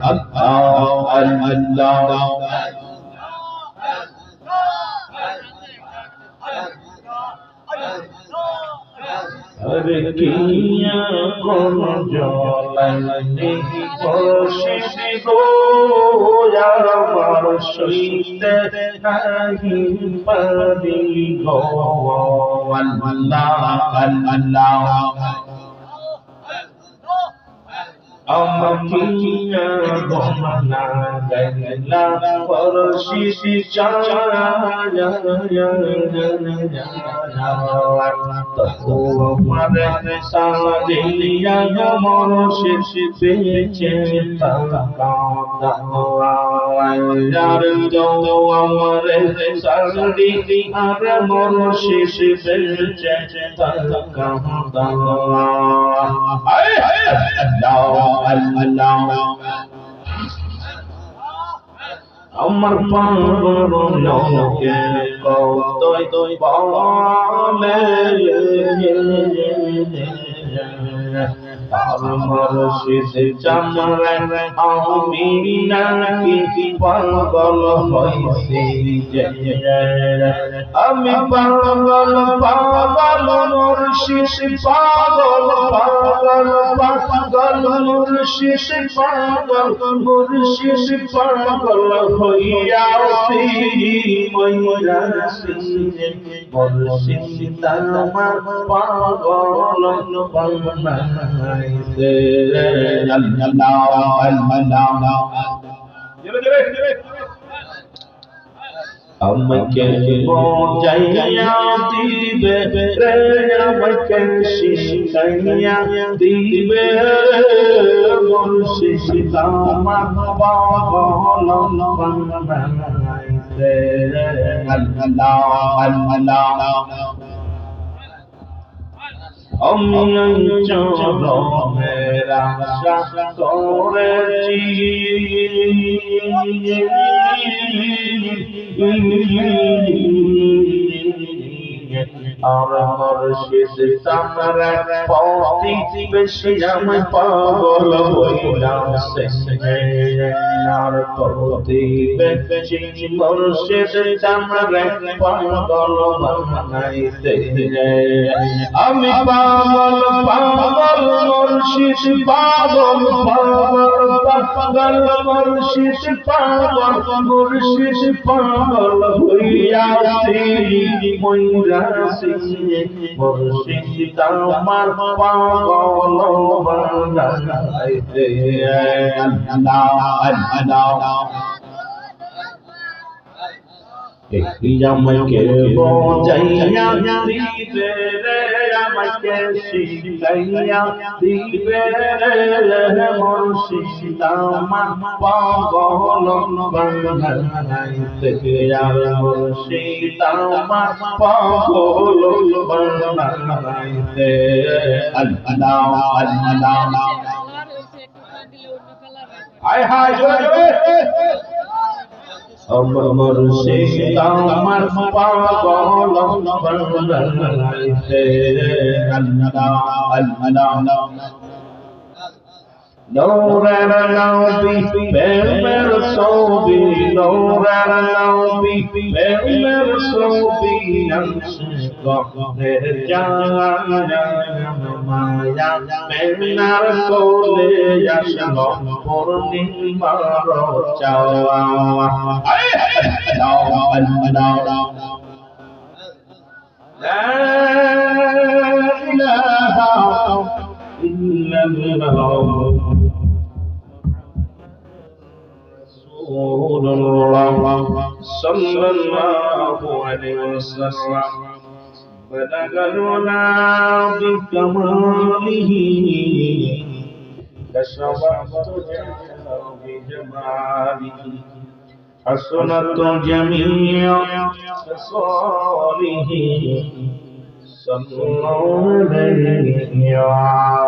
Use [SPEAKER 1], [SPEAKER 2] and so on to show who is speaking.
[SPEAKER 1] Allah, Allah. अरे किया कौन जलाने कोशिश गो यार मरशीते नहीं पड़ी गो अल्लाह अल्लाह अमकिया गोमना गैला परशिश चाया तो हमारे सादिया मरशिश बेचे तका यार जो हमारे सादिया मरशिश बेचे तका আমার পাগল লোকে কতই বলে আমার শীত চামড়া আমি নাকি পাগল হইছি আমি পাগল পাগল মুর্শিদ পাগল পাগল পাগল মুর্শিদ পাগল মুর্শিদ পাগল হইয়াছি মইরাছি মুর্শিদ আমার পাগল বানাইছে আল্লাহ আল্লাহ আমাকে বোঝাইয়া দিবে রে আমাকে শিখাইয়া দিবে মুর্শিদ আমার পাগল বানাইছে আল্লাহ আল্লাহ আমি চরণের আশা করেছি আর মুর্শিদ তামরা পতি বেশি আমি পাগল হইলাছে আর পতি বেশি মুর্শিদ তামরা পাগল বানাইছে আমি পাগল পাগল মুর্শিদ পাগল পাগল পাগল মুর্শিদ পাগল মুর্শিদ পাগল হইয়াছি মইরাছি মুর্শিদ আমার পাগল বানাইছে আল্লাহ আল্লাহ আমাকে বোঝাইয়া দিবে রে আমাকে শিখাইয়া দিবে রে মুর্শিদ আমার পাগল বানাইছে মুর্শিদ আমার পাগল বানাইছে আল্লাহ আল্লাহ হায় হায় জোরে আমার মুর্শিদ আমার পাগল বানাইছে আল্লাহ আল্লাহ নূরের নবী প্রেমের ছবি নূরের নবী প্রেমের ছবি গহের জানা মায়া প্রেমার কোলে আসলো পূর্ণিমার চাওয়া আল্লাহ আল্লাহ লা ইলাহা ইল্লাল্লাহ রাসূলুল্লাহ সাল্লাল্লাহু আলাইহি ওয়াসাল্লাম বালাগাল ওয়ালা বিকামালিহি কাশাফাতু বিজামালিহি হাসনাতু জামিউ খাসালিহি সাল্লাল্লাহু আলাইহি ওয়া